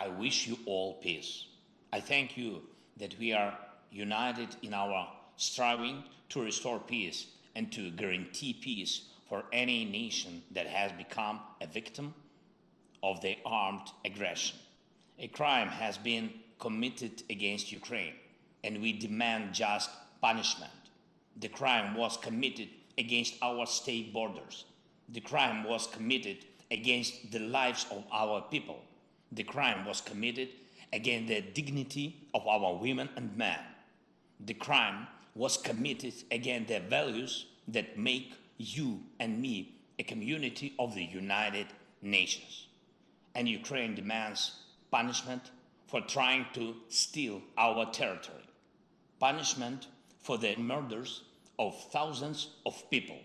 I wish you all peace. I thank you that we are united in our striving to restore peace and to guarantee peace for any nation that has become a victim of the armed aggression. A crime has been committed against Ukraine, and we demand just punishment. The crime was committed against our state borders. The crime was committed against the lives of our people. The crime was committed against the dignity of our women and men. The crime was committed against the values that make you and me a community of the United Nations. And Ukraine demands punishment for trying to steal our territory, punishment for the murders of thousands of people,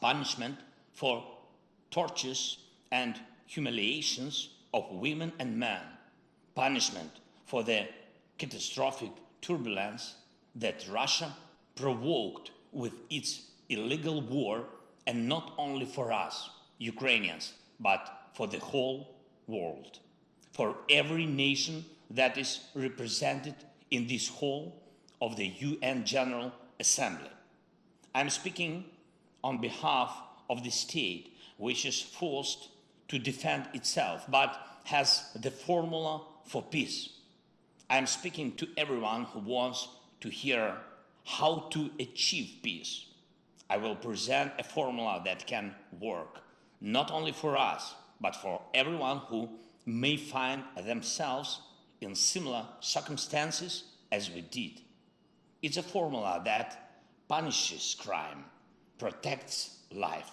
punishment for tortures and humiliations of women and men, punishment for the catastrophic turbulence that Russia provoked with its illegal war, and not only for us, Ukrainians, but for the whole world, for every nation that is represented in this hall of the UN General Assembly. I'm speaking on behalf of the state which is forced to defend itself, but has the formula for peace. I'm speaking to everyone who wants to hear how to achieve peace. I will present a formula that can work, not only for us, but for everyone who may find themselves in similar circumstances as we did. It's a formula that punishes crime, protects life,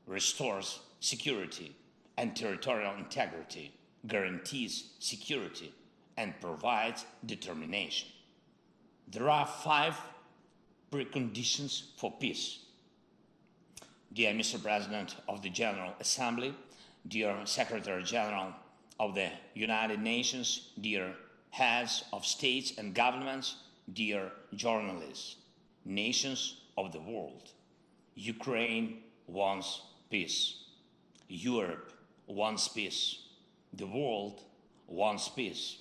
restores security and territorial integrity, guarantees security, and provides determination. There are 5 preconditions for peace. Dear Mr. President of the General Assembly, dear Secretary General of the United Nations, dear heads of states and governments, dear journalists, nations of the world, Ukraine wants peace. Europe wants peace. The world wants peace.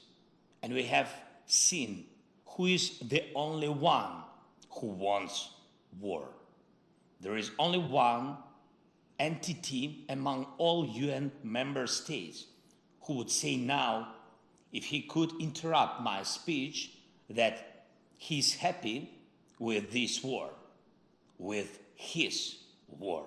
And we have seen who is the only one who wants war. There is only one entity among all UN member states who would say now, if he could interrupt my speech, that he's happy with this war, with his war.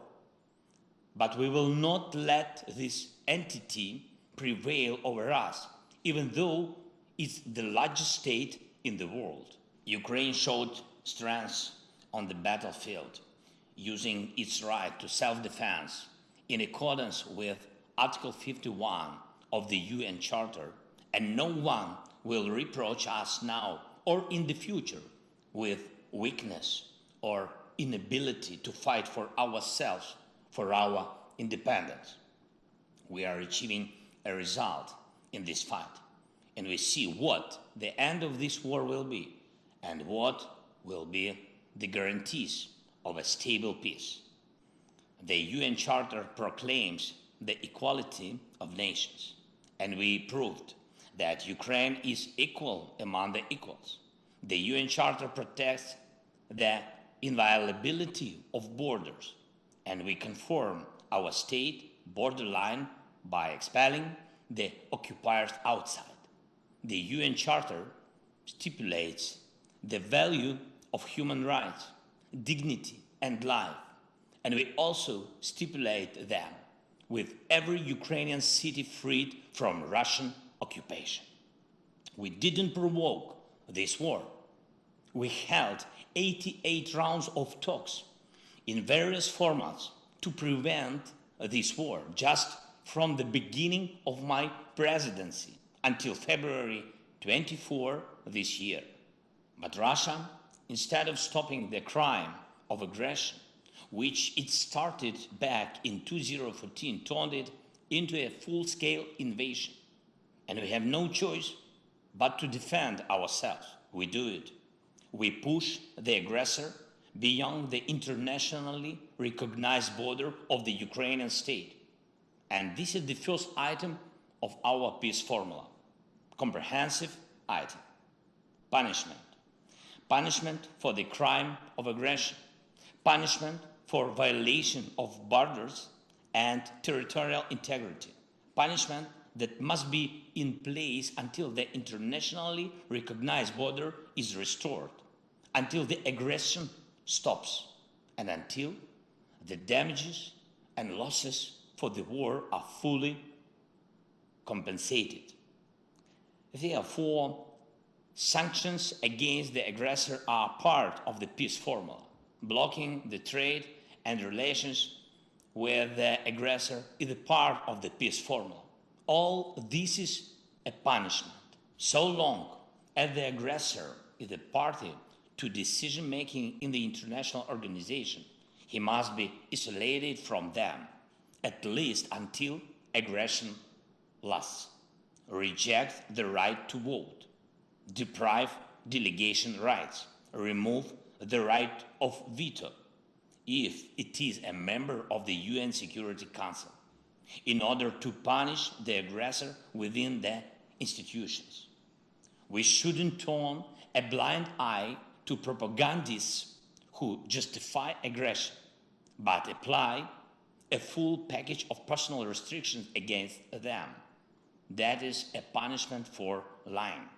But we will not let this entity prevail over us, even though it's the largest state in the world. Ukraine showed strength on the battlefield, using its right to self-defense in accordance with Article 51 of the UN Charter, and no one will reproach us now or in the future with weakness or inability to fight for ourselves, for our independence. We are achieving a result in this fight, and we see what the end of this war will be and what will be the guarantees of a stable peace. The UN Charter proclaims the equality of nations, and we proved that Ukraine is equal among the equals. The UN Charter protects the inviolability of borders, and we confirm our state borderline by expelling the occupiers outside. The UN Charter stipulates the value of human rights, dignity, and life, and we also stipulate them with every Ukrainian city freed from Russian occupation. We didn't provoke this war. We held 88 rounds of talks in various formats to prevent this war, just from the beginning of my presidency until February 24 this year. But Russia, instead of stopping the crime of aggression, which it started back in 2014, turned it into a full-scale invasion. And we have no choice but to defend ourselves. We do it. We push the aggressor beyond the internationally recognized border of the Ukrainian state. And this is the first item of our peace formula. comprehensive item. Punishment. Punishment for the crime of aggression. Punishment for violation of borders and territorial integrity. Punishment that must be in place until the internationally recognized border is restored, until the aggression stops, and until the damages and losses for the war are fully compensated. Therefore, sanctions against the aggressor are part of the peace formula. Blocking the trade and relations with the aggressor is a part of the peace formula. All this is a punishment. So long as the aggressor is a party to decision-making in the international organization, he must be isolated from them, at least until aggression lasts. Reject the right to vote, deprive delegation rights, remove the right of veto if it is a member of the UN Security Council, in order to punish the aggressor within the institutions. We shouldn't turn a blind eye to propagandists who justify aggression, but apply a full package of personal restrictions against them. That is a punishment for lying.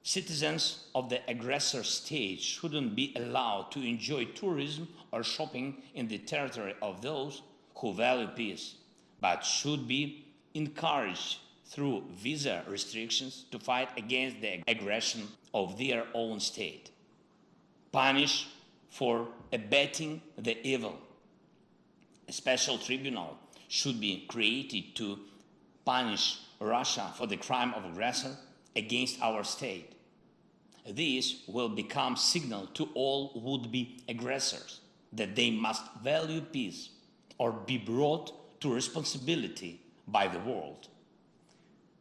Citizens of the aggressor state shouldn't be allowed to enjoy tourism or shopping in the territory of those who value peace, but should be encouraged through visa restrictions to fight against the aggression of their own state. Punish for abetting the evil. A special tribunal should be created to punish Russia for the crime of aggressor against our state. This will become signal to all would-be aggressors that they must value peace or be brought to responsibility by the world.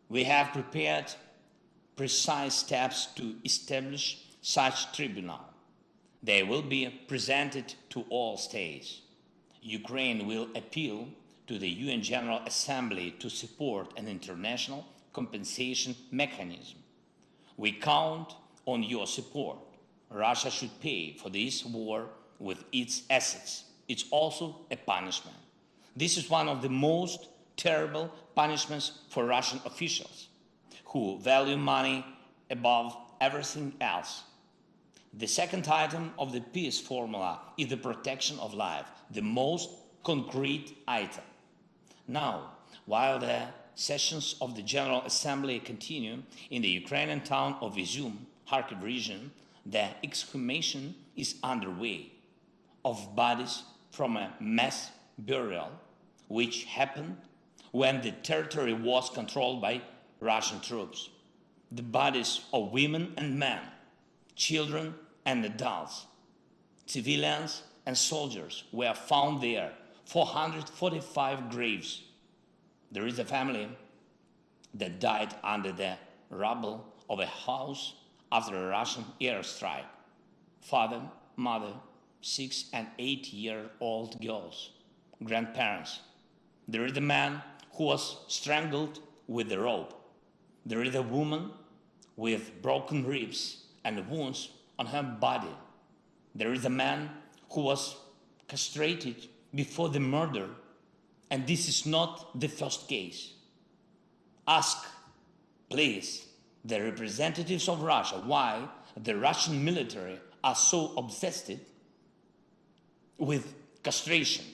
We have prepared precise steps to establish such tribunal. They will be presented to all states. Ukraine will appeal to the UN General Assembly to support an international compensation mechanism. We count on your support. Russia should pay for this war with its assets. It's also a punishment. This is one of the most terrible punishments for Russian officials who value money above everything else. The second item of the peace formula is the protection of life, the most concrete item. Now, while the sessions of the General Assembly continue in the Ukrainian town of Izum, Kharkiv region, the exhumation is underway of bodies from a mass burial which happened when the territory was controlled by Russian troops. The bodies of women and men, children and adults, civilians and soldiers were found there, 445 graves. There is a family that died under the rubble of a house after a Russian airstrike. Father, mother, 6 and 8-year-old girls, grandparents. There is a man who was strangled with a rope. There is a woman with broken ribs and wounds on her body. There is a man who was castrated before the murder, and this is not the first case. Ask, please, the representatives of Russia why the Russian military are so obsessed with castration.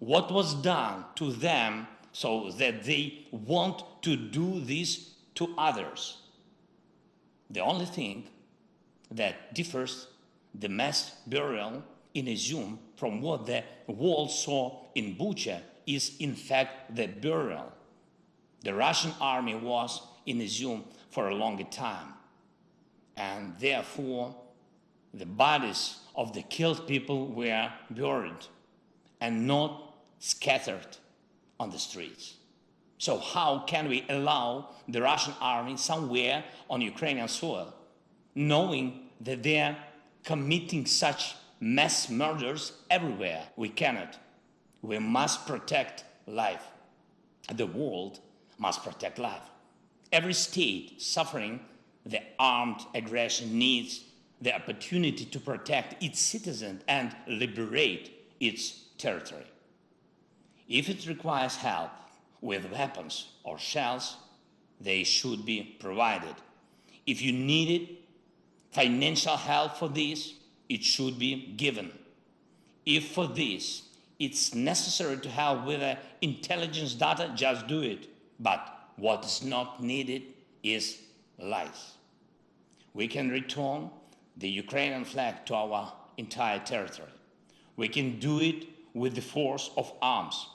What was done to them so that they want to do this to others? The only thing that differs the mass burial in Izum from what the world saw in Bucha is in fact the burial. The Russian army was in Izum for a longer time, and therefore the bodies of the killed people were buried and not scattered on the streets. So how can we allow the Russian army somewhere on Ukrainian soil, knowing that they are committing such mass murders everywhere? We cannot. We must protect life. The world must protect life. Every state suffering the armed aggression needs the opportunity to protect its citizens and liberate its territory. If it requires help with weapons or shells, they should be provided. If you needed financial help for this, it should be given. If for this it's necessary to help with the intelligence data, just do it. But what is not needed is lies. We can return the Ukrainian flag to our entire territory. We can do it with the force of arms,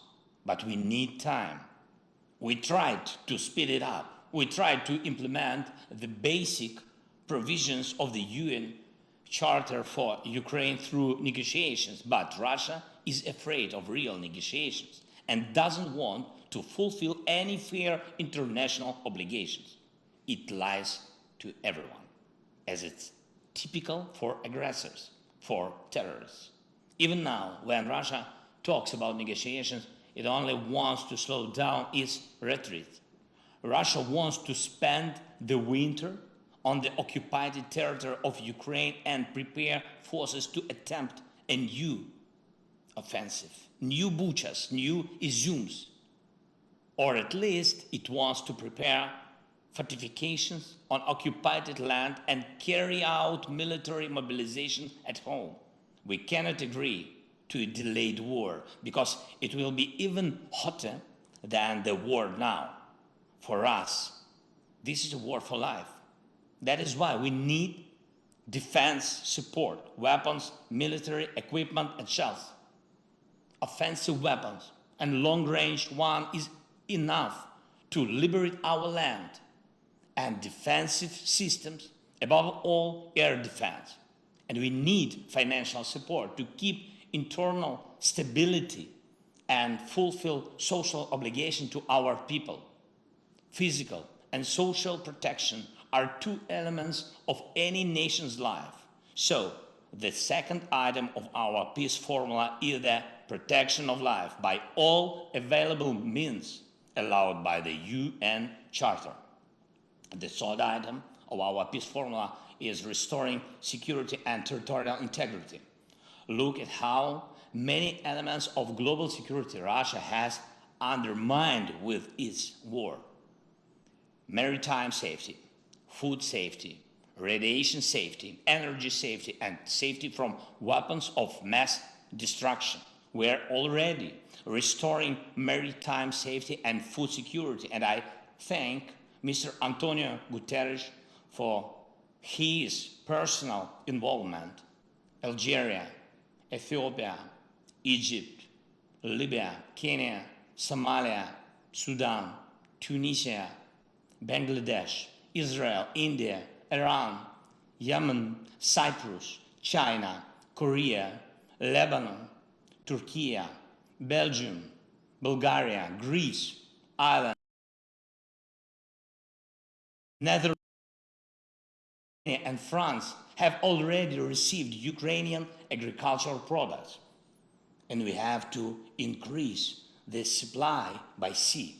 but we need time. We tried to speed it up. We tried to implement the basic provisions of the UN Charter for Ukraine through negotiations, but Russia is afraid of real negotiations and doesn't want to fulfill any fair international obligations. It lies to everyone, as it's typical for aggressors, for terrorists. Even now, when Russia talks about negotiations, it only wants to slow down its retreat. Russia wants to spend the winter on the occupied territory of Ukraine and prepare forces to attempt a new offensive, new Buchas, new Izums, or at least it wants to prepare fortifications on occupied land and carry out military mobilization at home. We cannot agree to a delayed war because it will be even hotter than the war now. For us, this is a war for life. That is why we need defense support, weapons, military equipment and shells. Offensive weapons and long-range one is enough to liberate our land, and defensive systems, above all air defense. And we need financial support to keep internal stability and fulfill social obligation to our people. Physical and social protection are two elements of any nation's life. So, the second item of our peace formula is the protection of life by all available means allowed by the UN Charter. The third item of our peace formula is restoring security and territorial integrity. Look at how many elements of global security Russia has undermined with its war. Maritime safety, food safety, radiation safety, energy safety, and safety from weapons of mass destruction. We are already restoring maritime safety and food security, and I thank Mr. Antonio Guterres for his personal involvement. Algeria, Ethiopia, Egypt, Libya, Kenya, Somalia, Sudan, Tunisia, Bangladesh, Israel, India, Iran, Yemen, Cyprus, China, Korea, Lebanon, Turkey, Belgium, Bulgaria, Greece, Ireland, Netherlands, and France have already received Ukrainian agricultural products, and we have to increase the supply by sea,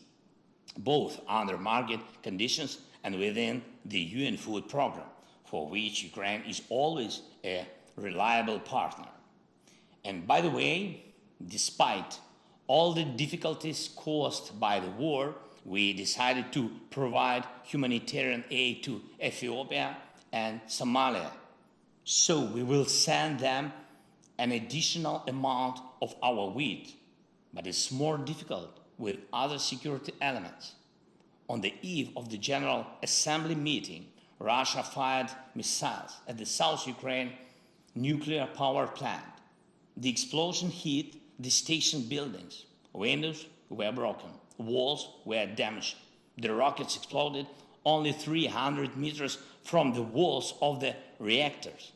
both under market conditions and within the UN food program, for which Ukraine is always a reliable partner. And by the way, despite all the difficulties caused by the war, we decided to provide humanitarian aid to Ethiopia and Somalia. So we will send them an additional amount of our wheat, but it's more difficult with other security elements. On the eve of the General Assembly meeting, Russia fired missiles at the South Ukraine nuclear power plant. The explosion hit the station buildings. Windows were broken. Walls were damaged. The rockets exploded only 300 meters from the walls of the reactors.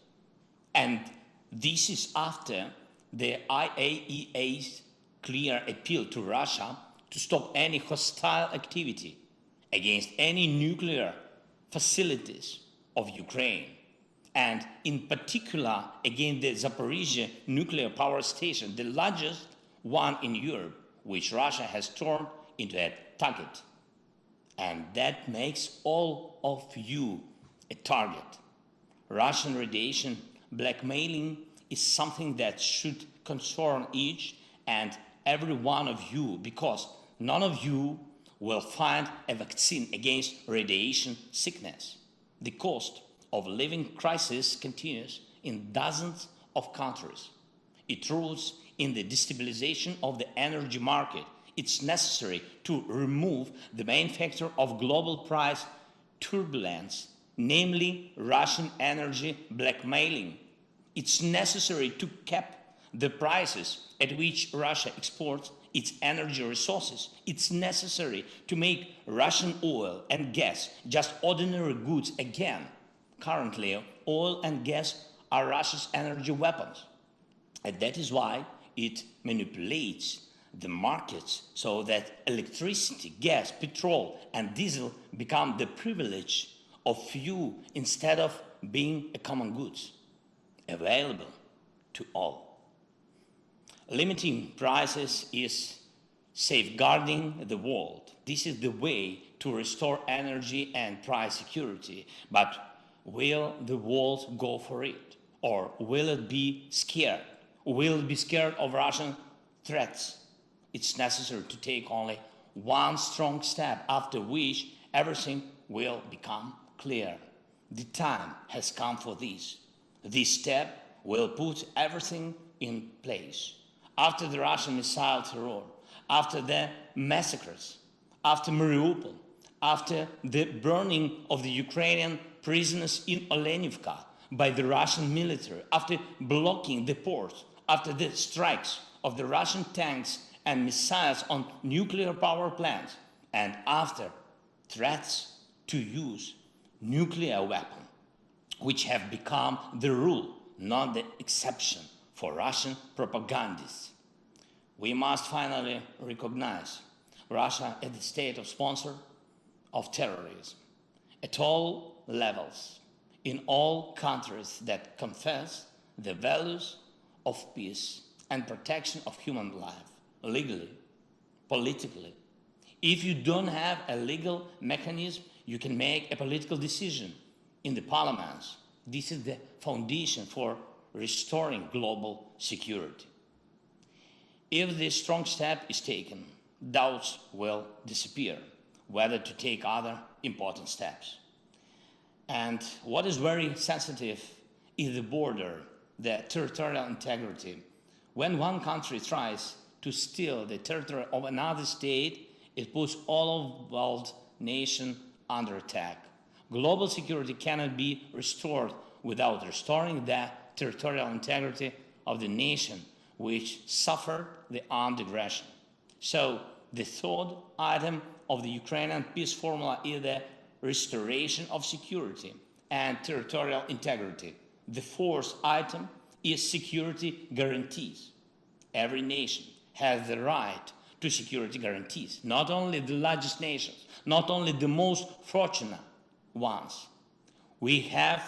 And this is after the IAEA's clear appeal to Russia to stop any hostile activity against any nuclear facilities of Ukraine, and in particular against the Zaporizhzhia nuclear power station, the largest one in Europe, which Russia has turned into a target. and that makes all of you a target. Russian radiation blackmailing is something that should concern each and every one of you, because none of you will find a vaccine against radiation sickness. The cost of living crisis continues in dozens of countries. It roots in the destabilization of the energy market. It's necessary to remove the main factor of global price turbulence, namely Russian energy blackmailing. It's necessary to cap the prices at which Russia exports its energy resources. It's necessary to make Russian oil and gas just ordinary goods again. Currently, oil and gas are Russia's energy weapons. And that is why it manipulates the markets so that electricity, gas, petrol, and diesel become the privilege of few instead of being a common goods available to all. Limiting prices is safeguarding the world. This is the way to restore energy and price security. But will the world go for it? Or will it be scared? Will it be scared of Russian threats? It's necessary to take only one strong step, after which everything will become clear. The time has come for this. This step will put everything in place. After the Russian missile terror, after the massacres, after Mariupol, after the burning of the Ukrainian prisoners in Olenivka by the Russian military, after blocking the ports, after the strikes of the Russian tanks and missiles on nuclear power plants, and after threats to use nuclear weapons, which have become the rule, not the exception for Russian propagandists. We must finally recognize Russia as the state of sponsor of terrorism at all levels, in all countries that confess the values of peace and protection of human life, legally, politically. If you don't have a legal mechanism, you can make a political decision in the parliaments. This is the foundation for restoring global security. If this strong step is taken, doubts will disappear whether to take other important steps. And what is very sensitive is the border, the territorial integrity. When one country tries to steal the territory of another state, it puts all of the world nation under attack. Global security cannot be restored without restoring the territorial integrity of the nation which suffered the armed aggression. So the third item of the Ukrainian peace formula is the restoration of security and territorial integrity. The fourth item is security guarantees. Every nation has the right to security guarantees, not only the largest nations, not only the most fortunate ones. We have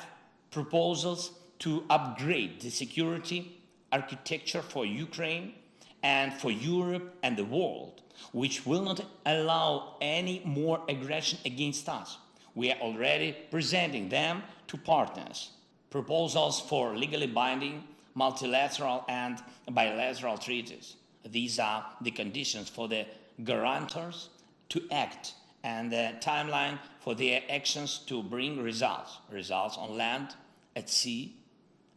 proposals to upgrade the security architecture for Ukraine and for Europe and the world, which will not allow any more aggression against us. We are already presenting them to partners. Proposals for legally binding multilateral and bilateral treaties. These are the conditions for the guarantors to act and the timeline for their actions to bring results. Results on land, at sea,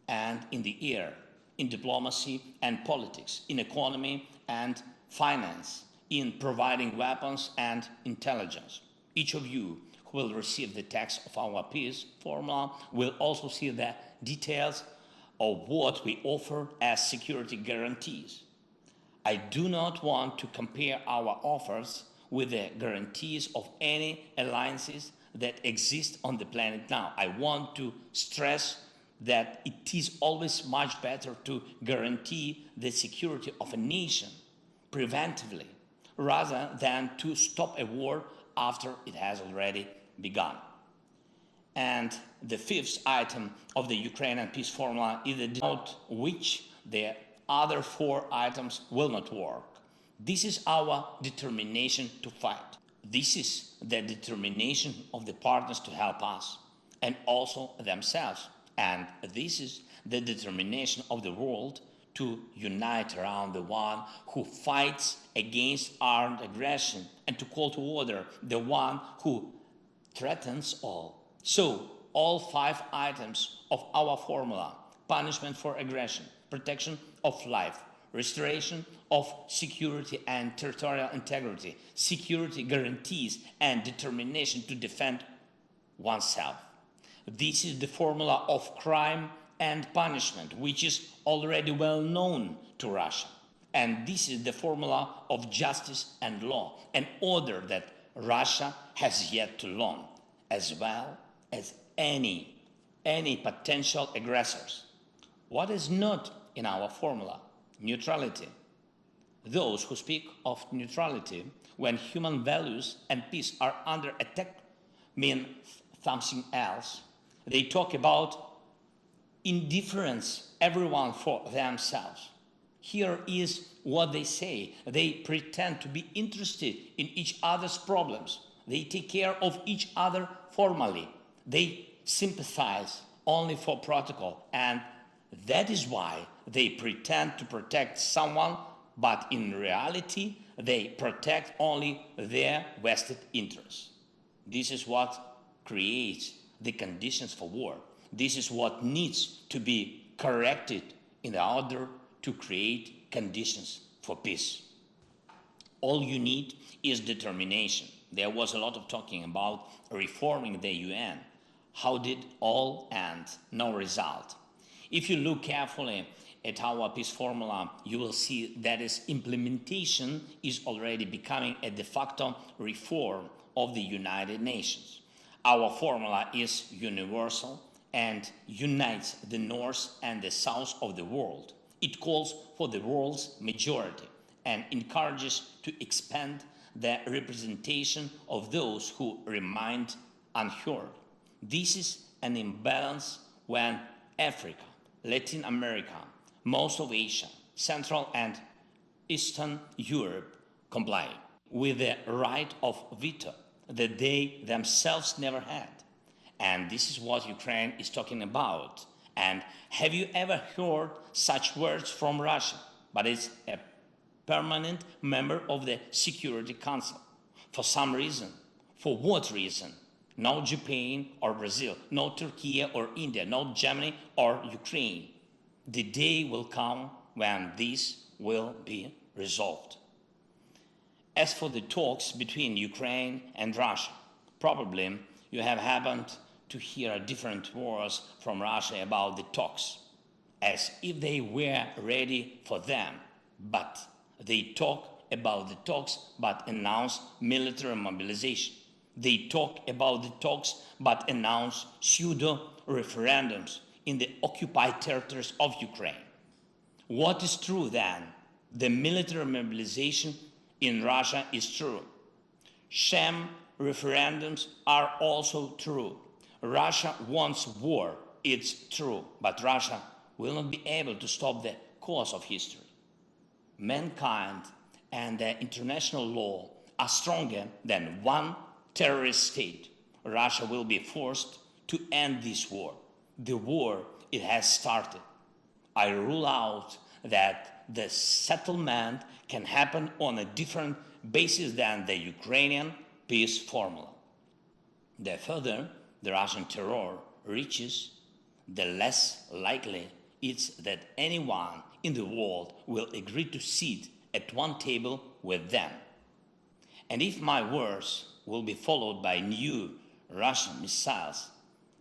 and in the air, in diplomacy and politics, in economy and finance, in providing weapons and intelligence. Each of you who will receive the text of our peace formula will also see the details of what we offer as security guarantees. I do not want to compare our offers with the guarantees of any alliances that exist on the planet now. I want to stress that it is always much better to guarantee the security of a nation preventively rather than to stop a war after it has already begun. And the fifth item of the Ukrainian peace formula is the without which the other four items will not work. This is our determination to fight. This is the determination of the partners to help us and also themselves. And this is the determination of the world to unite around the one who fights against armed aggression and to call to order the one who threatens all. So, all 5 items of our formula: punishment for aggression, protection of life, restoration of security and territorial integrity, security guarantees, and determination to defend oneself. This is the formula of crime and punishment, which is already well known to Russia. And this is the formula of justice and law, an order that Russia has yet to learn, as well as any potential aggressors. What is not in our formula? Neutrality. Those who speak of neutrality when human values and peace are under attack mean something else. They talk about indifference, everyone for themselves. Here is what they say. They pretend to be interested in each other's problems. They take care of each other formally. They sympathize only for protocol, and that is why they pretend to protect someone, but in reality, they protect only their vested interests. This is what creates the conditions for war. This is what needs to be corrected in order to create conditions for peace. All you need is determination. There was a lot of talking about reforming the UN. How did all end? No result. If you look carefully at our peace formula, you will see that its implementation is already becoming a de facto reform of the United Nations. Our formula is universal and unites the North and the South of the world. It calls for the world's majority and encourages to expand the representation of those who remained unheard. This is an imbalance when Africa, Latin America, most of Asia, Central and Eastern Europe comply with the right of veto that they themselves never had. And this is what Ukraine is talking about. And have you ever heard such words from Russia? But it's a permanent member of the Security Council. For some reason. For what reason? No Japan or Brazil, no Turkey or India, no Germany or Ukraine. The day will come when this will be resolved. As for the talks between Ukraine and Russia, probably you have happened to hear different words from Russia about the talks, as if they were ready for them. But they talk about the talks but announce military mobilization. They talk about the talks but announce pseudo-referendums in the occupied territories of Ukraine. What is true then? The military mobilization in Russia is true. Sham referendums are also true. Russia wants war, it's true, but Russia will not be able to stop the course of history. Mankind and the international law are stronger than one terrorist state. Russia will be forced to end this war. The war, it has started. I rule out that the settlement can happen on a different basis than the Ukrainian peace formula. The further the Russian terror reaches, the less likely it's that anyone in the world will agree to sit at one table with them. And if my words will be followed by new Russian missiles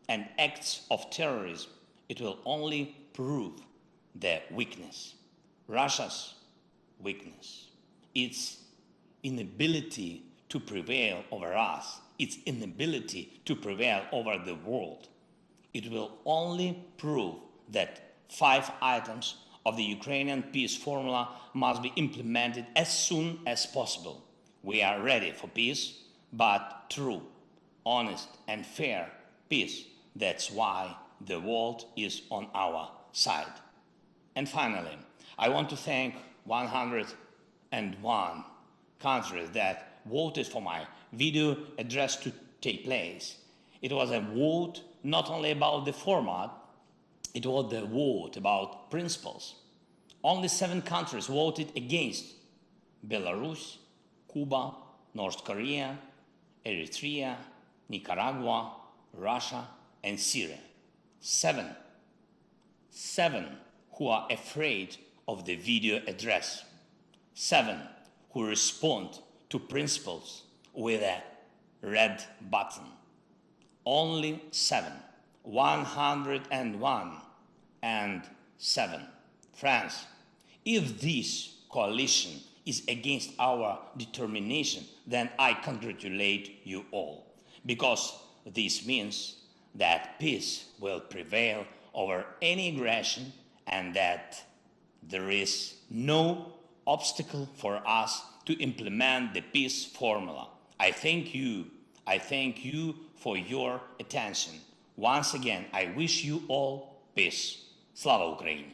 and acts of terrorism, it will only prove their weakness. Russia's weakness, its inability to prevail over us, its inability to prevail over the world. It will only prove that 5 items of the Ukrainian peace formula must be implemented as soon as possible. We are ready for peace, but true, honest, and fair peace. That's why the world is on our side. And finally, I want to thank 101 countries that voted for my video address to take place. It was a vote not only about the format, it was the vote about principles. Only 7 countries voted against: Belarus, Cuba, North Korea, Eritrea, Nicaragua, Russia, and Syria. 7 who are afraid of the video address. 7 who respond to principles with a red button. Only 7. 101 and 7. Friends, if this coalition is against our determination, then I congratulate you all, because this means that peace will prevail over any aggression and that there is no obstacle for us to implement the peace formula. I thank you for your attention. Once again, I wish you all peace. Slava Ukraini!